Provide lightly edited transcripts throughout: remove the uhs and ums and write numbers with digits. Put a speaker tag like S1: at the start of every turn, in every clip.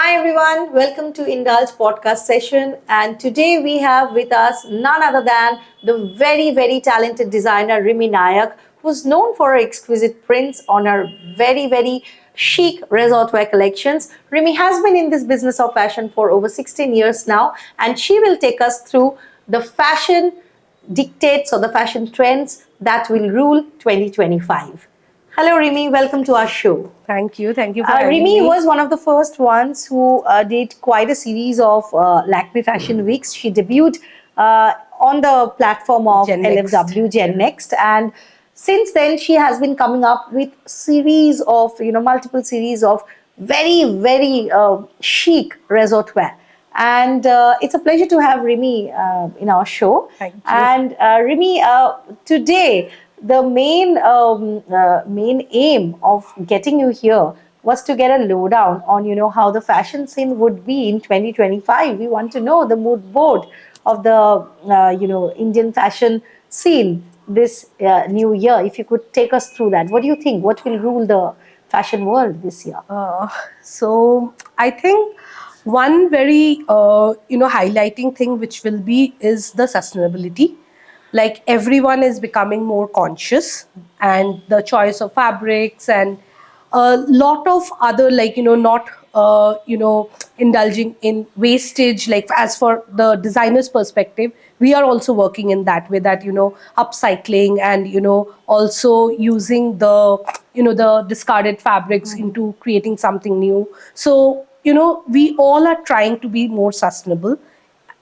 S1: Hi everyone, welcome to Indulge podcast session. And today we have with us none other than the very talented designer Rimi Nayak, who's known for her exquisite prints on her very chic resort wear collections. Rimi has been in this business of fashion for over 16 years now, and she will take us through the fashion dictates or the fashion trends that will rule 2025. Hello, Rimi. Welcome to our show.
S2: Thank you. Thank you for having
S1: Rimi
S2: me.
S1: was one of the first ones who did quite a series of Lakme Fashion Weeks. She debuted on the platform of
S2: Gen Next.
S1: LFW Gen Next, and since then she has been coming up with series of multiple series of very chic resort wear. And it's a pleasure to have Rimi in our show.
S2: Thank you.
S1: And Rimi, today the main aim of getting you here was to get a lowdown on how the fashion scene would be in 2025. We want to know the mood board of the Indian fashion scene this new year. If you could take us through that, what do you think? What will rule the fashion world this year?
S2: So I think one very highlighting thing which will be is the sustainability. Like everyone is becoming more conscious, and the choice of fabrics and a lot of other not indulging in wastage. Like as for the designer's perspective, we are also working in that way, that upcycling and also using the discarded fabrics into creating something new. So we all are trying to be more sustainable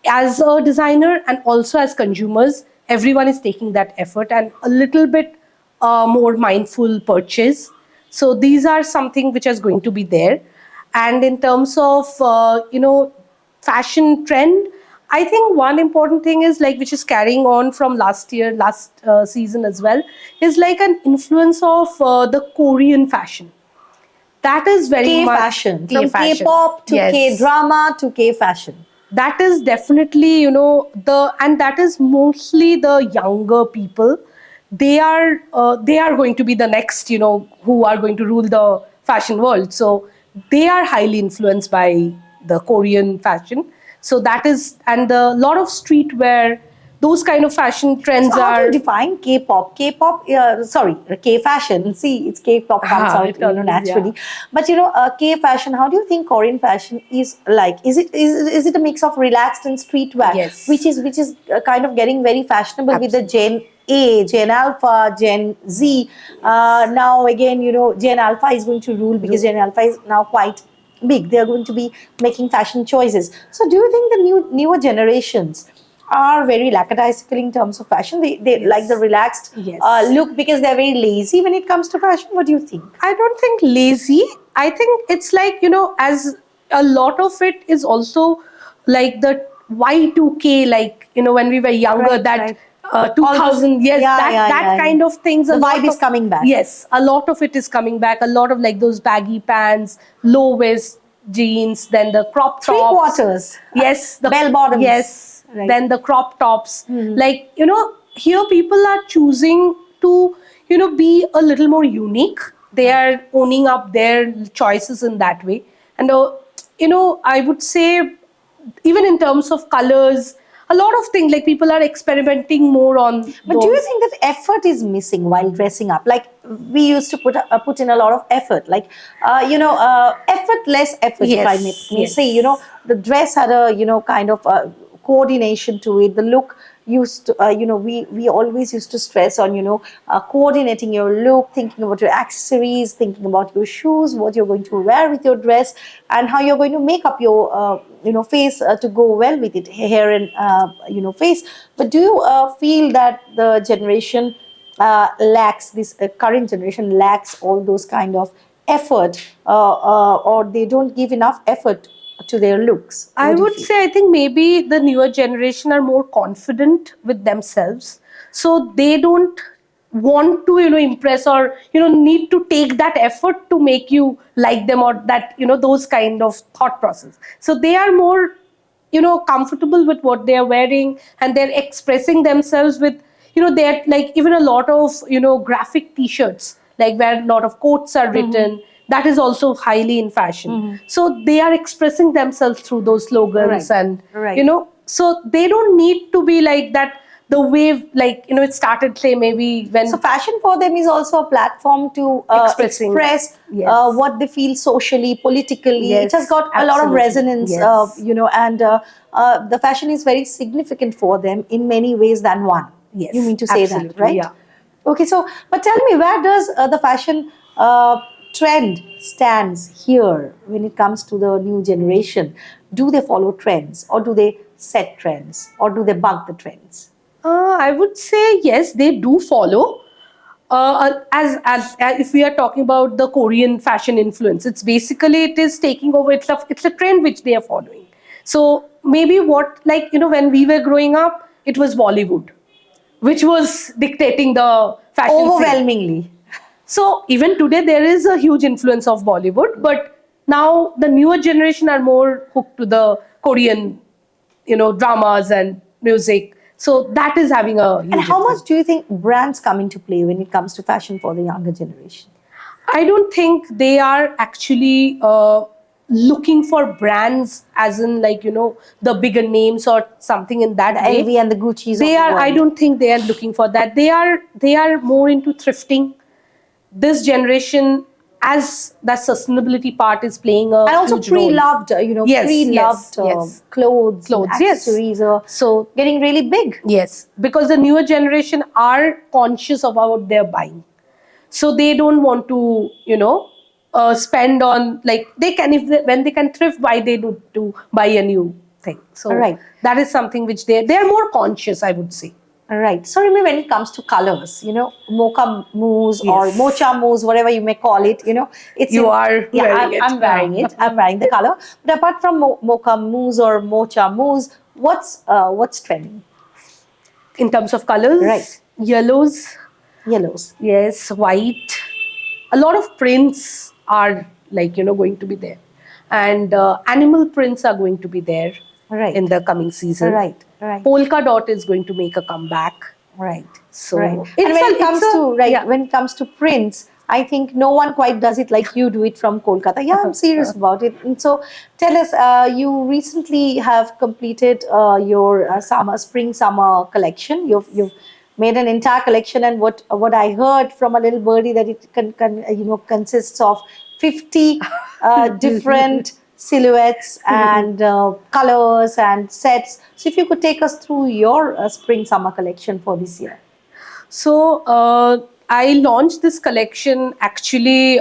S2: as a designer, and also as consumers. Everyone is taking that effort and a little bit more mindful purchase. So these are something which is going to be there. And in terms of fashion trend, I think one important thing is like, which is carrying on from last season as well, is like an influence of the Korean fashion. That is very
S1: K
S2: much
S1: fashion,
S2: K
S1: from
S2: fashion.
S1: K-pop to
S2: Yes.
S1: K-drama to K-fashion.
S2: That is definitely and that is mostly the younger people. They are going to be the next who are going to rule the fashion world. So they are highly influenced by the Korean fashion. So that is, and a lot of streetwear, those kind of fashion trends
S1: So how do
S2: are
S1: you define K-pop? K-pop, sorry, K-fashion. See, it's K-pop comes out,
S2: it always,
S1: naturally.
S2: yeah.
S1: But K-fashion. How do you think Korean fashion is like? Is it a mix of relaxed and streetwear,
S2: Yes.
S1: which is kind of getting very fashionable with the Gen A, Gen Alpha, Gen Z. Now again, Gen Alpha is going to rule because Gen Alpha is now quite big. They are going to be making fashion choices. So do you think the newer generations are very lackadaisical in terms of fashion? They
S2: Yes.
S1: like the relaxed
S2: Yes.
S1: look because they're very lazy when it comes to fashion. What do you think?
S2: I don't think lazy. I think it's like, as a lot of it is also like the Y2K, like, when we were younger,
S1: Right,
S2: that
S1: right.
S2: 2000, yes,
S1: Yeah,
S2: that
S1: yeah,
S2: that
S1: yeah,
S2: kind
S1: yeah.
S2: of things.
S1: The
S2: a lot
S1: vibe is
S2: of-
S1: coming back.
S2: Yes, a lot of it is coming back. A lot of like those baggy pants, low waist jeans, then the crop tops.
S1: Three quarters.
S2: Yes, the
S1: Bell bottoms.
S2: Yes,
S1: Right.
S2: then the crop tops. Like, here people are choosing to, be a little more unique. They are owning up their choices in that way. And, I would say, even in terms of colors, a lot of things, like people are experimenting more on
S1: But do you
S2: those.
S1: think that effort is missing while dressing up? Like we used to put in a lot of effort, like effortless effort, if I may
S2: Yes.
S1: say. The dress had a kind of coordination to it. The look used to, we always used to stress on coordinating your look, thinking about your accessories, thinking about your shoes, what you're going to wear with your dress, and how you're going to make up your face to go well with it, hair and face. But do you feel that the generation lacks this current generation lacks all those kind of effort, or they don't give enough effort to their looks?
S2: I
S1: What do you
S2: would
S1: feel?
S2: say, I think maybe the newer generation are more confident with themselves. So they don't want to, impress, or, need to take that effort to make you like them, or that, those kind of thought process. So they are more, comfortable with what they are wearing, and they're expressing themselves with, they're like even a lot of, graphic t-shirts, like where a lot of quotes are written. that is also highly in fashion. So they are expressing themselves through those slogans,
S1: Right.
S2: and
S1: Right.
S2: you know, so they don't need to be like that. The wave, like, you know, it started, say, maybe when
S1: So fashion for them is also a platform to
S2: Expressing.
S1: express
S2: Yes.
S1: what they feel socially, politically. It
S2: Yes,
S1: has got a lot of
S2: absolutely.
S1: resonance,
S2: Yes.
S1: and the fashion is very significant for them in many ways than one.
S2: Yes,
S1: You mean to say that,
S2: absolutely,
S1: right?
S2: yeah.
S1: Okay, so but tell me, where does the fashion trend stands here when it comes to the new generation? Do they follow trends, or do they set trends, or do they bug the trends?
S2: I would say yes, they do follow. As if we are talking about the Korean fashion influence, it's basically, it is taking over. It's a trend which they are following. So maybe what, like, you know, when we were growing up, it was Bollywood, which was dictating the fashion scene.
S1: Overwhelmingly.
S2: So even today there is a huge influence of Bollywood, but now the newer generation are more hooked to the Korean, you know, dramas and music. So that is having a huge
S1: And how
S2: influence.
S1: much do you think brands come into play when it comes to fashion for the younger generation?
S2: I don't think they are actually looking for brands, as in, like, you know, the bigger names or something in that
S1: The
S2: way.
S1: LV and the Gucci's
S2: They
S1: of the
S2: are. I
S1: world.
S2: don't think they are looking for that. They are more into thrifting. This generation, as that sustainability part is playing a
S1: And also
S2: huge role.
S1: pre-loved,
S2: Yes,
S1: pre-loved
S2: yes.
S1: clothes,
S2: Clothes,
S1: and
S2: yes.
S1: accessories are
S2: So
S1: getting really big.
S2: yes, because the newer generation are conscious about their buying, so they don't want to, you know, spend on, like, they can, if they, when they can thrift, why they do to buy a new thing. So
S1: Right.
S2: that is something which they're more conscious, I would say.
S1: Right. So remember, when it comes to colors, mocha mousse or
S2: Yes.
S1: mocha mousse, whatever you may call it, it's
S2: You are
S1: yeah,
S2: wearing it.
S1: I'm wearing it. I'm wearing the color. But apart from mocha mousse or mocha mousse, what's trending?
S2: In terms of colors,
S1: Right.
S2: yellows,
S1: Yellows.
S2: yes, white, a lot of prints are, like, you know, going to be there, and animal prints are going to be there
S1: Right.
S2: in the coming season.
S1: Right. Right.
S2: Polka dot is going to make a comeback.
S1: Right.
S2: So
S1: right. And
S2: it's
S1: when
S2: a-
S1: it comes
S2: it's a-
S1: to right,
S2: yeah.
S1: when it comes to prints, I think no one quite does it like you do it from Kolkata. Yeah, I'm serious about it. And so, tell us, you recently have completed your spring summer collection. You've made an entire collection, and what I heard from a little birdie, that it consists of 50 different silhouettes and colors and sets. So if you could take us through your spring summer collection for this year.
S2: So I launched this collection actually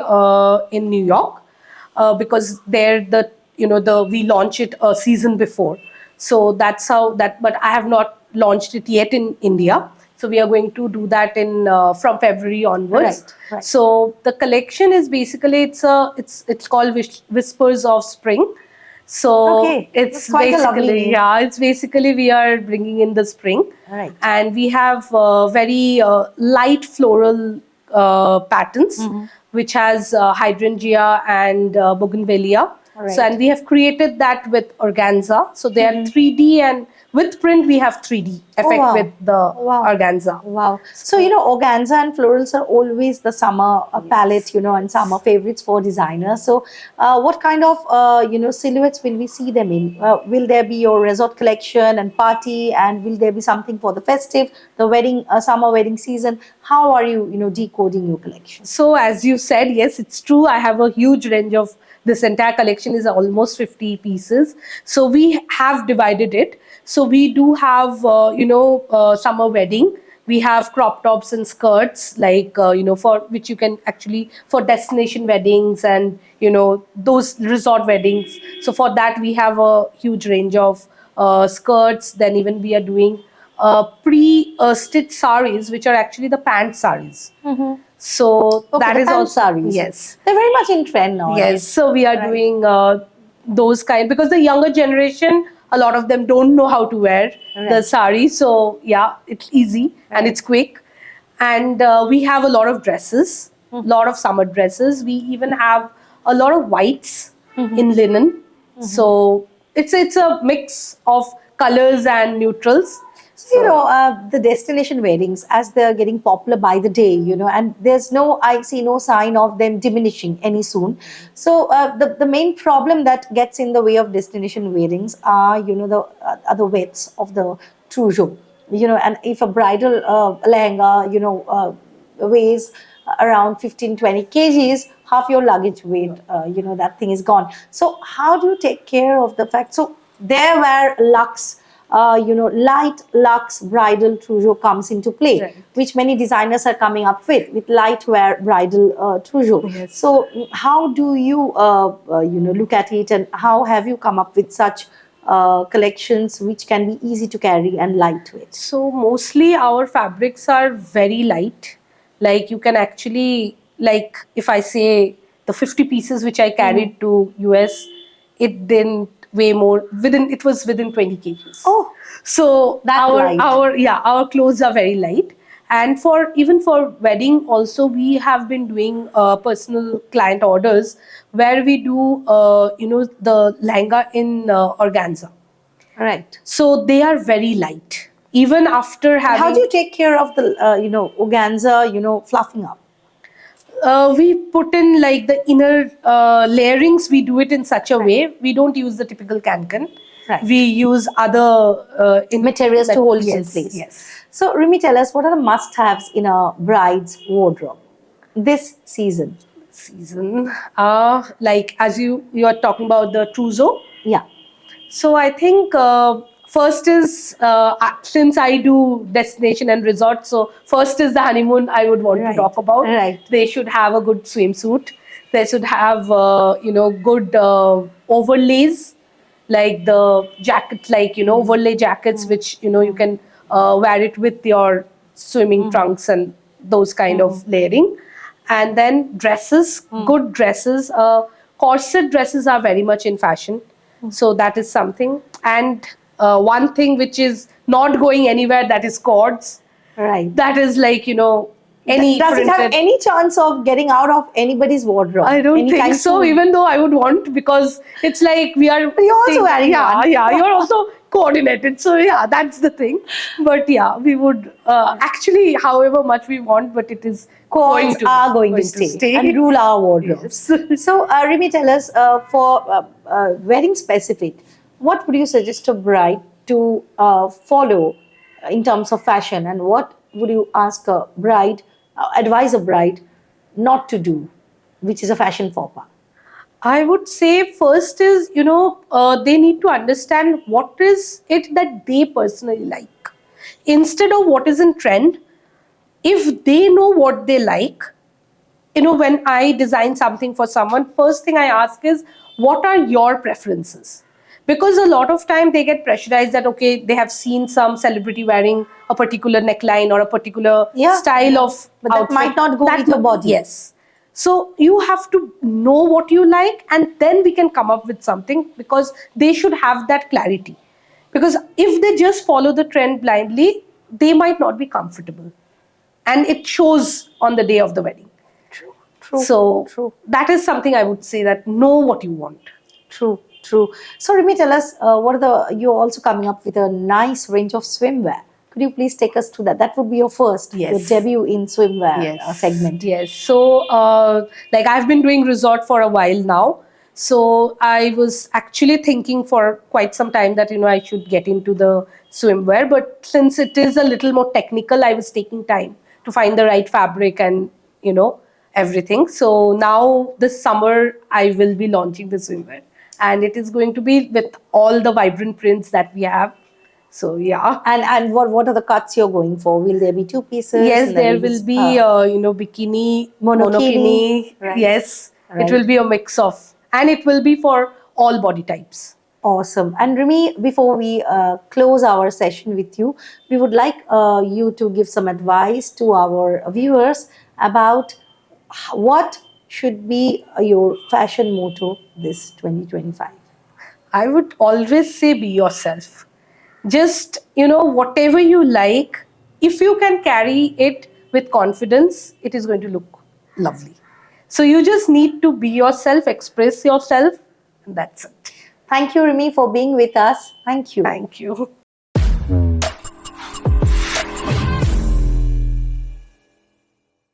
S2: in New York, because there, the you know the we launch it a season before. So that's how that. But I have not launched it yet in India. So we are going to do that in from February onwards.
S1: Right, right.
S2: So the collection is basically, it's called Whispers of Spring. So
S1: Okay,
S2: it's
S1: that's quite a lovely
S2: basically,
S1: name.
S2: yeah, it's basically, we are bringing in the spring.
S1: Right.
S2: And we have very light floral patterns,
S1: Mm-hmm.
S2: which has hydrangea and bougainvillea.
S1: Right.
S2: So, and we have created that with organza. So they
S1: Mm-hmm.
S2: are 3D, and with print we have 3D effect
S1: wow.
S2: with the
S1: Wow.
S2: organza.
S1: Wow. So, organza and florals are always the summer palette, and summer favorites for designers. So, what kind of, silhouettes will we see them in? Will there be your resort collection and party? And will there be something for the festive, the wedding, summer wedding season? How are you, decoding your collection?
S2: So as you said, yes, it's true. I have a huge range of, this entire collection is almost 50 pieces. So we have divided it. So we do have, summer wedding. We have crop tops and skirts, like, for which you can actually, for destination weddings and, those resort weddings. So for that, we have a huge range of skirts. Then even we are doing pre-stitched saris, which are actually the pant saris. So
S1: Okay,
S2: that
S1: the
S2: is
S1: pant
S2: also,
S1: sarees.
S2: yes.
S1: They're very much in trend now.
S2: Yes, so we are
S1: Right.
S2: doing those kind, because the younger generation, a lot of them don't know how to wear the
S1: Right.
S2: sari. So yeah, it's easy and
S1: Right.
S2: it's quick. And we have a lot of dresses, lot of summer dresses. We even have a lot of whites in linen. So it's a mix of colors and neutrals.
S1: So, the destination weddings, as they're getting popular by the day, and I see no sign of them diminishing any soon. So, the main problem that gets in the way of destination weddings are, are the weights of the trousseau. And if a bridal lehenga, weighs around 15-20 kgs, half your luggage weight, that thing is gone. So, how do you take care of the fact? So, there where luxe, light luxe bridal trousseau comes into play,
S2: Right.
S1: which many designers are coming up with lightwear bridal trousseau.
S2: Yes.
S1: So, how do you, look at it, and how have you come up with such collections which can be easy to carry and lightweight?
S2: So mostly our fabrics are very light. Like you can actually, like if I say the 50 pieces which I carried to US, it didn't weigh more it was within 20 kgs.
S1: Oh,
S2: So
S1: that light.
S2: our clothes are very light. And for even for wedding also, we have been doing personal client orders where we do the lehenga in organza.
S1: Right.
S2: So they are very light. Even after having,
S1: How do you take care of the, organza, fluffing up?
S2: we put in like the inner layerings. We do it in such a way. We don't use the typical cancan.
S1: Right.
S2: We use other
S1: Materials to hold it in
S2: yes,
S1: place.
S2: Yes.
S1: So, Rimi, tell us, what are the must-haves in a bride's wardrobe this season?
S2: Season. Like as you are talking about the trousseau.
S1: Yeah.
S2: So I think first is since I do destination and resort, so first is the honeymoon I would want
S1: Right.
S2: to talk about.
S1: Right.
S2: They should have a good swimsuit. They should have good overlays, like the jacket, like overlay jackets, which you can wear it with your swimming trunks and those kind of layering. And then dresses, good dresses. Corset dresses are very much in fashion. So that is something. And one thing which is not going anywhere, that is cords.
S1: Right.
S2: That is like, any
S1: Does it have
S2: printed.
S1: any chance of getting out of anybody's wardrobe?
S2: I don't
S1: anytime
S2: think so,
S1: soon?
S2: even though I would want, because it's like we are.
S1: You're also wearing
S2: yeah,
S1: one.
S2: Yeah, you're also coordinated. So yeah, that's the thing. But yeah, we would actually, however much we want, but it is
S1: Cords are going to stay and rule our wardrobes.
S2: Yes.
S1: So, Rimi, tell us, for wedding specific, what would you suggest a bride to follow in terms of fashion, and what would you ask a bride, advise a bride not to do, which is a fashion faux pas?
S2: I would say first is, they need to understand what is it that they personally like. Instead of what is in trend, if they know what they like, when I design something for someone, first thing I ask is, what are your preferences? Because a lot of time they get pressurized that, okay, they have seen some celebrity wearing a particular neckline or a particular style of
S1: But that
S2: outfit.
S1: might not go with your body.
S2: Yes. So you have to know what you like, and then we can come up with something, because they should have that clarity. Because if they just follow the trend blindly, they might not be comfortable. And it shows on the day of the wedding.
S1: True.
S2: So
S1: True.
S2: that is something I would say, that know what you want.
S1: True. True. So, Rimi, tell us, you're also coming up with a nice range of swimwear. Could you please take us through that? That would be your first,
S2: Yes.
S1: your debut in swimwear segment.
S2: Yes. So, like I've been doing resort for a while now. So I was actually thinking for quite some time that, I should get into the swimwear. But since it is a little more technical, I was taking time to find the right fabric and, everything. So now this summer, I will be launching the swimwear. And it is going to be with all the vibrant prints that we have. So yeah.
S1: And what are the cuts you're going for? Will there be two pieces?
S2: Yes,
S1: and
S2: there
S1: then
S2: will be bikini,
S1: monokini. Right.
S2: Yes,
S1: Right.
S2: it will be a mix of, and it will be for all body types.
S1: Awesome. And Rimi, before we close our session with you, we would like you to give some advice to our viewers about what should be your fashion motto this 2025.
S2: I would always say, be yourself. Just, whatever you like, if you can carry it with confidence, it is going to look lovely. So you just need to be yourself, express yourself, and that's it.
S1: Thank you, Rimi, for being with us. Thank you.
S2: Thank you.